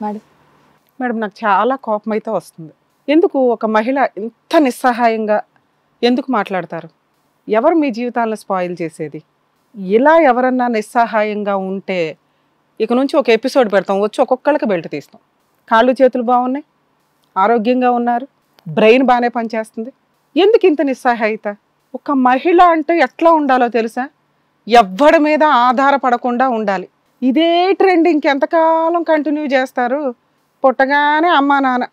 Madam madam నాకు చాలా కోపం అయితే వస్తుంది. ఎందుకు ఒక మహిళ ఇంత నిస్సహాయంగా ఎందుకు మాట్లాడతారు? ఎవరు మీ జీవితాలను స్పాయిల్ చేసేది? ఇలా ఎవరన్నా నిస్సహాయంగా ఉంటే ఇక నుంచి ఒక ఎపిసోడ్ పెడతాం, వచ్చి ఒక్కొక్కళ్ళకి బెల్ట్ తీస్తాం. కాళ్ళు చేతులు బాగున్నాయి, ఆరోగ్యంగా ఉన్నారు, బ్రెయిన్ బాగానే పనిచేస్తుంది, ఎందుకు ఇంత నిస్సహాయత? ఒక మహిళ అంటే ఎట్లా ఉండాలో తెలుసా? ఎవ్వడి మీద ఆధారపడకుండా ఉండాలి. ఇదే ట్రెండ్ ఇంకెంతకాలం కంటిన్యూ చేస్తారు? పుట్టగానే అమ్మా నాన్న,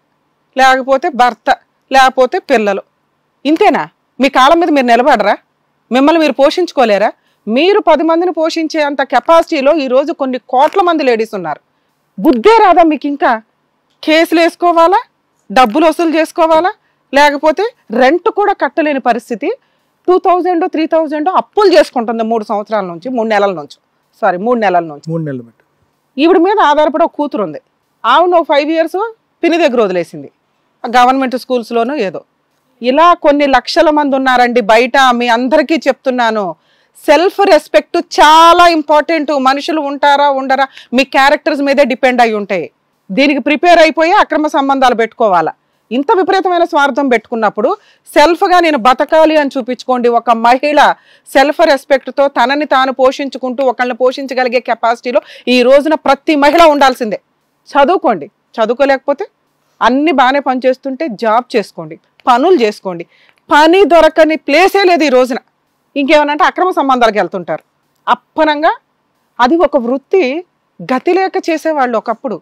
లేకపోతే భర్త, లేకపోతే పిల్లలు, ఇంతేనా? మీ కాళ్ళ మీద మీరు నిలబడరా? మిమ్మల్ని మీరు పోషించుకోలేరా? మీరు 10 మందిని పోషించే అంత కెపాసిటీలో ఈరోజు కొన్ని కోట్ల మంది లేడీస్ ఉన్నారు. బుద్ధే రాదా మీకు? ఇంకా కేసులు వేసుకోవాలా, డబ్బులు వసూలు చేసుకోవాలా, లేకపోతే రెంట్ కూడా కట్టలేని పరిస్థితి. 2000 3000 అప్పులు చేసుకుంటుంది 3 సంవత్సరాల నుంచి, 3 నెలల నుంచి, 3 నెలల నుంచి. 3 నెలలు బట్టి ఈవిడ మీద ఆధారపడి ఒక కూతురు ఉంది. ఆవిడ 5 years పిని దగ్గర వదిలేసింది, గవర్నమెంట్ స్కూల్స్లోనూ ఏదో. ఇలా కొన్ని లక్షల మంది ఉన్నారండి బయట. మీ అందరికీ చెప్తున్నాను, సెల్ఫ్ రెస్పెక్ట్ చాలా ఇంపార్టెంట్. మనుషులు ఉంటారా ఉండరా మీ క్యారెక్టర్స్ మీదే డిపెండ్ అయి ఉంటాయి. దీనికి ప్రిపేర్ అయిపోయి అక్రమ సంబంధాలు పెట్టుకోవాలా? ఇంత విపరీతమైన స్వార్థం పెట్టుకున్నప్పుడు సెల్ఫ్గా నేను బతకాలి అని చూపించుకోండి. ఒక మహిళ సెల్ఫ్ రెస్పెక్ట్తో తనని తాను పోషించుకుంటూ ఒకళ్ళని పోషించగలిగే కెపాసిటీలో ఈ రోజున ప్రతి మహిళ ఉండాల్సిందే. చదువుకోండి, చదువుకోలేకపోతే అన్ని బాగానే పనిచేస్తుంటే జాబ్ చేసుకోండి, పనులు చేసుకోండి. పని దొరకని ప్లేసే లేదు ఈ రోజున. ఇంకేమనంటే అక్రమ సంబంధాలకు వెళ్తుంటారు అప్పనంగా. అది ఒక వృత్తి, గతి లేక చేసేవాళ్ళు ఒకప్పుడు.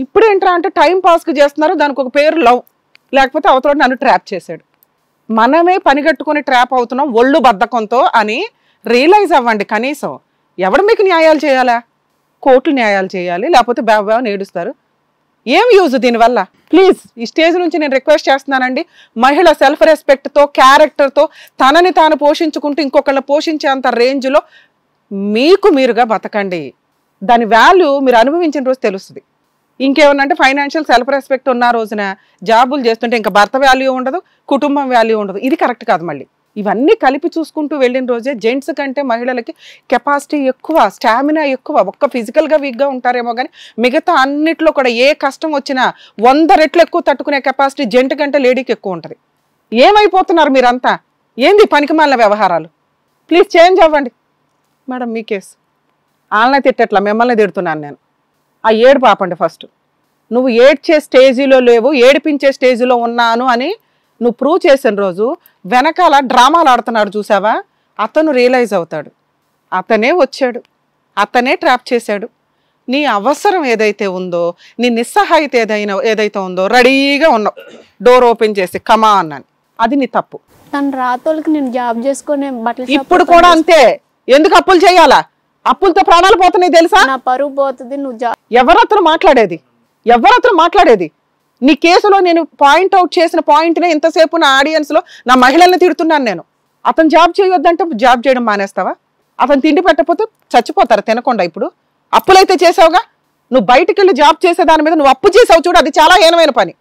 ఇప్పుడు ఏంట్రా అంటే టైం పాస్కి చేస్తున్నారు, దానికి ఒక పేరు లవ్, లేకపోతే అవతల నన్ను ట్రాప్ చేశాడు. మనమే పని కట్టుకొని ట్రాప్ అవుతున్నాం ఒళ్ళు బద్ధకంతో అని రియలైజ్ అవ్వండి. కనీసం ఎవడు మీకు న్యాయాలు చేయాలా? కోర్టులు న్యాయాలు చేయాలి, లేకపోతే బాబాని ఏడుస్తారు. ఏం యూజ్ దీనివల్ల? ప్లీజ్ ఈ స్టేజ్ నుంచి నేను రిక్వెస్ట్ చేస్తున్నానండి, మహిళ సెల్ఫ్ రెస్పెక్ట్తో క్యారెక్టర్తో తనని తాను పోషించుకుంటూ ఇంకొకళ్ళని పోషించేంత రేంజ్లో మీకు మీరుగా బతకండి. దాని వాల్యూ మీరు అనుభవించిన రోజు తెలుస్తుంది. ఇంకేమన్నంటే ఫైనాన్షియల్ సెల్ఫ్ రెస్పెక్ట్ ఉన్న రోజున జాబులు చేస్తుంటే ఇంకా భర్త వాల్యూ ఉండదు, కుటుంబం వాల్యూ ఉండదు. ఇది కరెక్ట్ కాదు. మళ్ళీ ఇవన్నీ కలిపి చూసుకుంటూ వెళ్ళిన రోజే జెంట్స్ కంటే మహిళలకి కెపాసిటీ ఎక్కువ, స్టామినా ఎక్కువ. ఒక్క ఫిజికల్గా వీక్గా ఉంటారేమో కానీ మిగతా అన్నిట్లో కూడా ఏ కష్టం వచ్చినా 100 రెట్లు ఎక్కువ తట్టుకునే కెపాసిటీ జెంట్ కంటే లేడీకి ఎక్కువ ఉంటుంది. ఏమైపోతున్నారు మీరంతా? ఏంది పనికిమాలిన వ్యవహారాలు? ప్లీజ్ చేంజ్ అవ్వండి. మేడం మీ కేసు వాళ్ళనే తిట్టట్లా, మిమ్మల్ని తిడుతున్నాను నేను. ఆ ఏడుపు ఆపండి ఫస్ట్. నువ్వు ఏడ్చే స్టేజీలో లేవు, ఏడిపించే స్టేజీలో ఉన్నాను అని నువ్వు ప్రూవ్ చేసిన రోజు వెనకాల డ్రామాలు ఆడుతున్నాడు చూసావా, అతను రియలైజ్ అవుతాడు. అతనే వచ్చాడు, అతనే ట్రాప్ చేశాడు. నీ అవసరం ఏదైతే ఉందో, నీ నిస్సహాయత ఏదైతే ఉందో రెడీగా ఉన్నావు డోర్ ఓపెన్ చేసి కమా అన్నాను. అది నీ తప్పు. తను రాతోళ్ళకి నేను జాబ్ చేసుకునే బట్టలు ఇప్పుడు కూడా అంతే. ఎందుకు అప్పులు చేయాలా? అప్పులతో ప్రాణాలు పోతున్నాయి తెలుసా? నా పరువు పోతుంది. నువ్వు ఎవరతను మాట్లాడేది? నీ కేసులో నేను పాయింట్అవుట్ చేసిన పాయింట్నే ఇంతసేపు నా ఆడియన్స్లో నా మహిళల్ని తిడుతున్నాను నేను. అతను జాబ్ చేయొద్దంటే జాబ్ చేయడం మానేస్తావా? అతను తిండి పెట్టకపోతే చచ్చిపోతారా తినకుండా? ఇప్పుడు అప్పులైతే చేసావుగా, నువ్వు బయటికి వెళ్ళి జాబ్ చేసే దాని మీద నువ్వు అప్పు చేసావు చూడు, అది చాలా హీనమైన పని.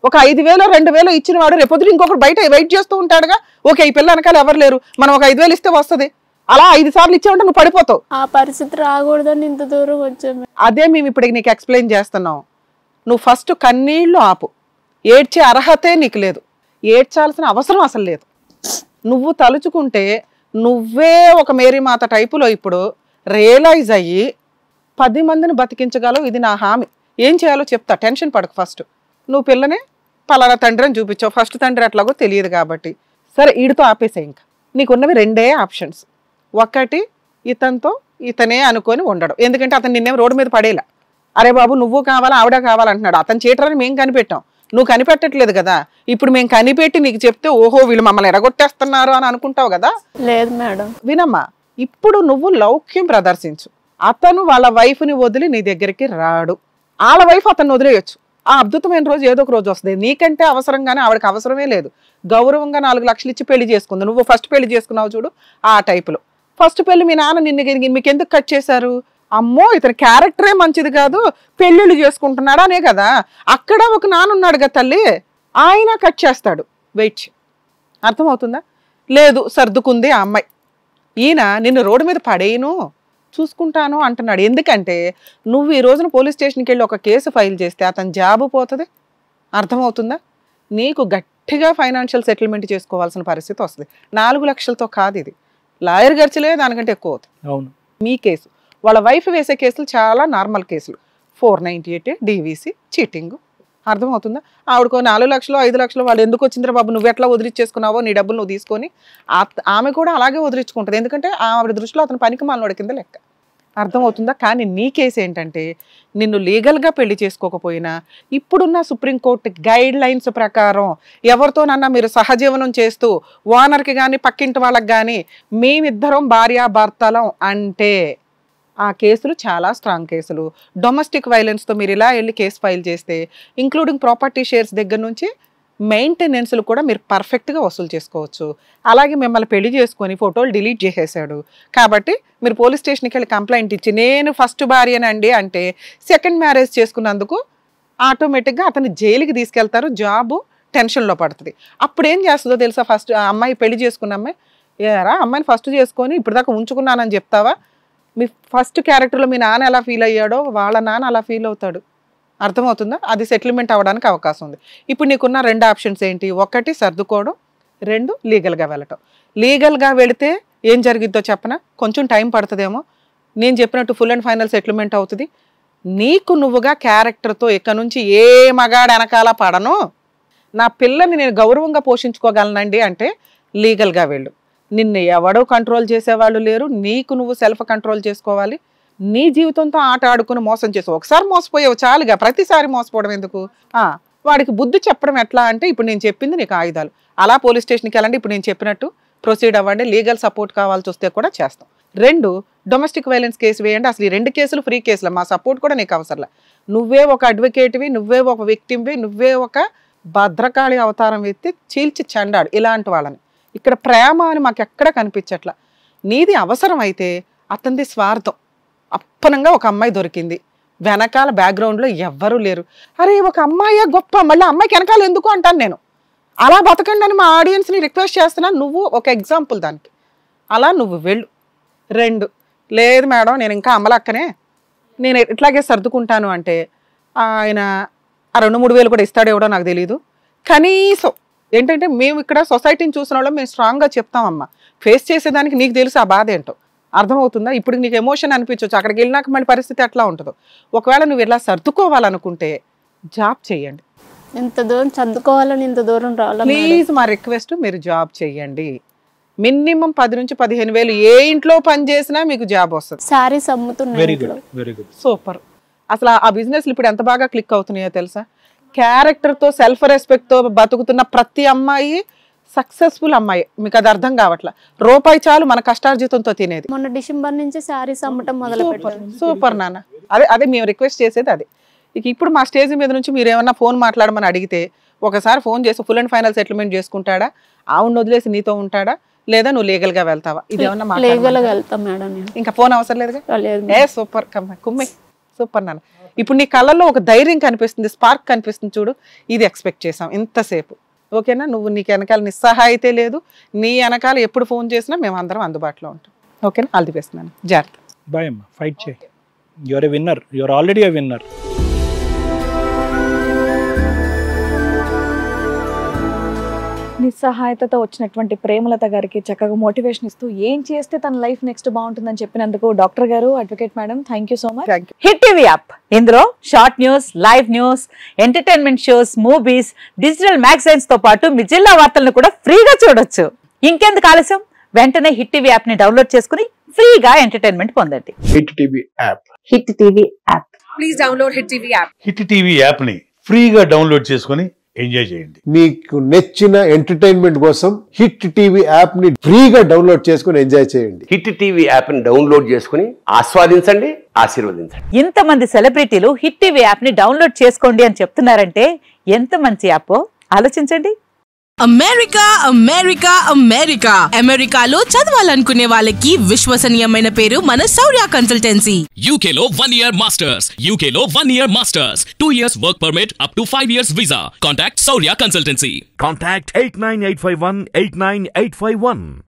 ఒక 5,000 2,000 ఇచ్చిన వాడు రేపొద్దు ఇంకొకరు బయట వెయిట్ చేస్తూ ఉంటాడుగా. ఓకే, ఈ పిల్ల వెనకాల ఎవరు లేరు, మనం ఒక 5,000 ఇస్తే వస్తుంది. అలా 5 సార్లు ఇచ్చావంటే నువ్వు పడిపోతావు. ఆ పరిస్థితి రాకూడదని ఇంత దూరం వచ్చాము. అదే మేము ఇప్పుడు నీకు ఎక్స్ప్లెయిన్ చేస్తున్నాం. నువ్వు ఫస్ట్ కన్నీళ్లు ఆపు. ఏడ్చే అర్హతే నీకు లేదు, ఏడ్చాల్సిన అవసరం అసలు లేదు. నువ్వు తలుచుకుంటే నువ్వే ఒక మేరీమాత టైపులో ఇప్పుడు రియలైజ్ అయ్యి 10 మందిని బతికించగలవు. ఇది నా హామీ. ఏం చేయాలో చెప్తా, టెన్షన్ పడకు. ఫస్ట్ నువ్వు పిల్లని పలానా తండ్రి అని చూపించావు, ఫస్ట్ తండ్రి అట్లాగో తెలియదు కాబట్టి సరే ఈడితో ఆపేసాయి. ఇంకా నీకున్నవి 2 ఆప్షన్స్. ఒకటి ఇతనితో ఇతనే అనుకొని ఉండడం, ఎందుకంటే అతను నిన్నేం రోడ్డు మీద పడేలా. అరే బాబు నువ్వు కావాలా ఆవిడ కావాలంటున్నాడు. అతను చీటరని మేము కనిపెట్టాం, నువ్వు కనిపెట్టట్లేదు కదా. ఇప్పుడు మేము కనిపెట్టి నీకు చెప్తే ఓహో వీళ్ళు మమ్మల్ని ఎడగొట్టేస్తున్నారు అని అనుకుంటావు కదా. లేదు మేడం. వినమ్మా, ఇప్పుడు నువ్వు లౌక్యం ప్రదర్శించు. అతను వాళ్ళ వైఫ్ని వదిలి నీ దగ్గరికి రాడు, వాళ్ళ వైఫ్ అతను వదిలేయచ్చు. ఆ అద్భుతమైన రోజు ఏదో ఒక రోజు వస్తుంది. నీకంటే అవసరంగానే ఆవిడకి అవసరమే లేదు. గౌరవంగా 4 లక్షలు ఇచ్చి పెళ్లి చేసుకుంది. నువ్వు ఫస్ట్ పెళ్లి చేసుకున్నావు చూడు, ఆ టైపులో. ఫస్ట్ పెళ్లి మీ నాన్న మీకు ఎందుకు కట్ చేశారు? అమ్మో ఇతని క్యారెక్టరే మంచిది కాదు, పెళ్ళిళ్ళు చేసుకుంటున్నాడా అనే కదా. అక్కడ ఒక నానున్నాడు కదా తల్లి, ఆయన కట్ చేస్తాడు. వెయిట్, అర్థమవుతుందా? లేదు సర్దుకుంది ఆ అమ్మాయి. ఈయన నిన్ను రోడ్డు మీద పడేయను, చూసుకుంటాను అంటున్నాడు. ఎందుకంటే నువ్వు ఈ రోజున పోలీస్ స్టేషన్కి వెళ్ళి ఒక కేసు ఫైల్ చేస్తే అతని జాబ్ పోతుంది. అర్థమవుతుందా? నీకు గట్టిగా ఫైనాన్షియల్ సెటిల్మెంట్ చేసుకోవాల్సిన పరిస్థితి వస్తుంది. 4 లక్షలతో కాదు ఇది. లాయర్ ఖర్చులే దానికంటే ఎక్కువ అవుతుంది. అవును. మీ కేసు, వాళ్ళ వైఫ్ వేసే కేసులు చాలా నార్మల్ కేసులు. 498 డీవీసీ, చీటింగ్. అర్థమవుతుందా? ఆవిడకో 4 లక్షలు 5 లక్షలు వాళ్ళు ఎందుకు వచ్చిందిరా బాబు, నువ్వు ఎట్లా వదిలిచ్చేసుకున్నావో నీ డబ్బులు నువ్వు తీసుకొని ఆమె కూడా అలాగే వదిలించుకుంటుంది. ఎందుకంటే ఆవిడ దృష్టిలో అతను పనికి మాలినోడి కింద లెక్క. అర్థమవుతుందా? కానీ నీ కేసు ఏంటంటే నిన్ను లీగల్గా పెళ్లి చేసుకోకపోయినా ఇప్పుడున్న సుప్రీంకోర్టు గైడ్ లైన్స్ ప్రకారం ఎవరితోనన్నా మీరు సహజీవనం చేస్తూ ఓనర్కి కానీ పక్కింటి వాళ్ళకి కానీ మేమిద్దరం భార్యాభర్తలం అంటే ఆ కేసులు చాలా స్ట్రాంగ్ కేసులు. డొమెస్టిక్ వైలెన్స్తో మీరు ఇలా వెళ్ళి కేసు ఫైల్ చేస్తే ఇంక్లూడింగ్ ప్రాపర్టీ షేర్స్ దగ్గర నుంచి మెయింటెనెన్స్లు కూడా మీరు పర్ఫెక్ట్గా వసూలు చేసుకోవచ్చు. అలాగే మిమ్మల్ని పెళ్లి చేసుకొని ఫోటోలు డిలీట్ చేసేసాడు కాబట్టి మీరు పోలీస్ స్టేషన్కి వెళ్ళి కంప్లైంట్ ఇచ్చి నేను ఫస్ట్ భార్యనండి అంటే సెకండ్ మ్యారేజ్ చేసుకున్నందుకు ఆటోమేటిక్గా అతన్ని జైలుకి తీసుకెళ్తారు. జాబు టెన్షన్లో పడుతుంది. అప్పుడు ఏం చేస్తుందో తెలుసా? ఫస్ట్ ఆ అమ్మాయి పెళ్లి చేసుకున్న అమ్మాయి, ఏరా అమ్మాయిని ఫస్ట్ చేసుకొని ఇప్పుడు దాకా ఉంచుకున్నానని చెప్తావా? మీ ఫస్ట్ క్యారెక్టర్లో మీ నాన్న ఎలా ఫీల్ అయ్యాడో వాళ్ళ నాన్న అలా ఫీల్ అవుతాడు. అర్థమవుతుందా? అది సెటిల్మెంట్ అవ్వడానికి అవకాశం ఉంది. ఇప్పుడు నీకున్న 2 ఆప్షన్స్ ఏంటి? 1 సర్దుకోవడం, 2 లీగల్గా వెళ్ళటం. లీగల్గా వెళితే ఏం జరిగిద్దో చెప్పనా? కొంచెం టైం పడుతుందేమో. నేను చెప్పినట్టు ఫుల్ అండ్ ఫైనల్ సెటిల్మెంట్ అవుతుంది. నీకు నువ్వుగా క్యారెక్టర్తో ఇక నుంచి ఏ మగాడు వెనకాల పడను, నా పిల్లని నేను గౌరవంగా పోషించుకోగలనండి అంటే లీగల్గా వెళ్ళు. నిన్ను ఎవడో కంట్రోల్ చేసేవాళ్ళు లేరు. నీకు నువ్వు సెల్ఫ్ కంట్రోల్ చేసుకోవాలి. నీ జీవితంతో ఆట ఆడుకుని మోసం చేసావు. ఒకసారి మోసపోయావు చాలుగా, ప్రతిసారి మోసపోవడం ఎందుకు? వాడికి బుద్ధి చెప్పడం ఎట్లా అంటే ఇప్పుడు నేను చెప్పింది నీకు ఆయుధాలు. అలా పోలీస్ స్టేషన్కి వెళ్ళండి, ఇప్పుడు నేను చెప్పినట్టు ప్రొసీడ్ అవ్వండి. లీగల్ సపోర్ట్ కావాల్సి వస్తే కూడా చేస్తాం. 2 డొమెస్టిక్ వైలెన్స్ కేసు వేయండి. అసలు ఈ 2 కేసులు ఫ్రీ కేసులు, మా సపోర్ట్ కూడా నీకు అవసరంలా. నువ్వే ఒక అడ్వకేట్వి, నువ్వే ఒక విక్టిమ్వి, నువ్వే ఒక భద్రకాళి అవతారం ఎత్తి చీల్చి చెండాడు ఇలాంటి వాళ్ళని. ఇక్కడ ప్రేమ అని మాకు ఎక్కడ కనిపించట్లా. నీది అవసరం అయితే అతనిది స్వార్థం. అప్పనంగా ఒక అమ్మాయి దొరికింది, వెనకాల బ్యాక్గ్రౌండ్లో ఎవ్వరూ లేరు. అరే ఒక అమ్మాయి గొప్ప, మళ్ళీ అమ్మాయికి వెనకాల ఎందుకు అంటాను నేను. అలా బతకండి అని మా ఆడియన్స్ని రిక్వెస్ట్ చేస్తున్నాను. నువ్వు ఒక ఎగ్జాంపుల్ దానికి. అలా నువ్వు వెళ్ళు. 2 లేదు మేడం నేను ఇంకా అమ్మలక్కనే, నేను ఇట్లాగే సర్దుకుంటాను అంటే ఆయన ఆ 2-3 వేలు కూడా ఇస్తాడో ఎవడో నాకు తెలియదు. కనీసం ఏంటంటే మేము ఇక్కడ సొసైటీని చూసిన వాళ్ళం, మేము స్ట్రాంగ్గా చెప్తామమ్మా. ఫేస్ చేసేదానికి నీకు తెలుసు ఆ బాధ ఏంటో. అర్థమవుతుందా? ఇప్పుడు నీకు ఎమోషన్ అనిపించవచ్చు, అక్కడికి వెళ్ళినాక మళ్ళీ పరిస్థితి ఎట్లా ఉంటుందో. ఒకవేళ నువ్వు ఇలా సర్దుకోవాలనుకుంటే జాబ్ చేయండి. ఇంత దూరం చదువుకోవాలని ఇంత దూరం రావాలి. ప్లీజ్ మా రిక్వెస్ట్, మీరు జాబ్ చేయండి. మినిమం 10 నుంచి 15 వేలు ఏ ఇంట్లో పని చేసినా మీకు జాబ్ వస్తుంది. శారీస్ అమ్ముతున్నాయి. Very good, super. అసలు ఆ బిజినెస్లు ఇప్పుడు ఎంత బాగా క్లిక్ అవుతున్నాయో తెలుసా? క్యారెక్టర్తో సెల్ఫ్ రెస్పెక్ట్తో బతుకుతున్న ప్రతి అమ్మాయి సక్సెస్ఫుల్ అమ్మాయి. మీకు అది అర్థం కావట్లా. రూపాయి చాలు మన కష్టార్జితంతో తినేది. మొన్న డిసెంబర్ నుంచి శారీస్ అమ్మటం మొదలు పెట్టారు. సూపర్ నాన్న. అదే మేము రిక్వెస్ట్ చేసేది అది. ఇప్పుడు మా స్టేజ్ మీద నుంచి మీరు ఏమన్నా ఫోన్ మాట్లాడమని అడిగితే ఒకసారి ఫోన్ చేసి ఫుల్ అండ్ ఫైనల్ సెటిల్మెంట్ చేసుకుంటాడా, ఆవును వదిలేసి నీతో ఉంటాడా, లేదా నువ్వు లీగల్గా వెళ్తావా? ఇదేమన్నా లీగల్గా వెళ్తాం మేడం. ఇంకా ఫోన్ అవసరం లేదుగా. ఏ సూపర్ కుమ్మే, సూపర్ నాన్న. ఇప్పుడు నీ కళ్ళల్లో ఒక ధైర్యం కనిపిస్తుంది, స్పార్క్ కనిపిస్తుంది చూడు. ఇది ఎక్స్పెక్ట్ చేసాం ఇంతసేపు. ఓకేనా? నువ్వు నీకు వెనకాల నిస్సహాయితే లేదు. నీ వెనకాల ఎప్పుడు ఫోన్ చేసినా మేము అందరం అందుబాటులో ఉంటాం. ఓకేనా? ఆల్ ది బెస్ట్ నాన్న. జాగ్రత్త. బాయ్ అమ్మా. ఫైట్ చేయి. Your a winner. Your already a winner. నిస్సహాయతతో వచ్చినటువంటి ప్రేమలత గారికి చక్కగా మోటివేషన్ ఇస్తూ ఏం చేస్తే తన లైఫ్ నెక్స్ట్ బాగుంటుందని చెప్పినందుకు డాక్టర్ గారు, advocate madam, thank you so much. Hit TV app, ఇందులో short news, live news, entertainment shows, movies, digital magazines తో పాటు మీ జిల్లా వార్తలను కూడా ఫ్రీగా చూడొచ్చు. ఇంకెందుకు ఆలస్యం, వెంటనే హిట్ టీవీ యాప్ ని డౌన్లోడ్ చేసుకుని ఫ్రీగా ఎంటర్టైన్మెంట్ పొందండి. Hit TV app. Hit TV app. Please download hit TV app. Hit TV app ని ఫ్రీగా డౌన్లోడ్ చేసుకొని ఎంజాయ్ చేయండి. మీకు నచ్చిన ఎంటర్టైన్మెంట్ కోసం హిట్ టీవీ యాప్ ని ఫ్రీగా డౌన్లోడ్ చేసుకుని ఎంజాయ్ చేయండి. హిట్ టీవీ యాప్ ని డౌన్లోడ్ చేసుకుని ఆస్వాదించండి, ఆశీర్వదించండి. ఇంతమంది సెలబ్రిటీలు హిట్ టీవీ యాప్ ని డౌన్లోడ్ చేసుకోండి అని చెప్తున్నారంటే ఎంత మంచి యాప్ ఆలోచించండి. అమెరికా అమెరికా అమెరికా అమెరికాలో చదవాలనుకునే వాళ్ళకి విశ్వసనీయమైన పేరు మన శౌర్య కన్సల్టెన్సీ. UK లో 1 year masters. UK లో 1 year masters. 2 years work permit up to 5 years visa. Contact Shaurya Consultancy. Contact 89851 89851.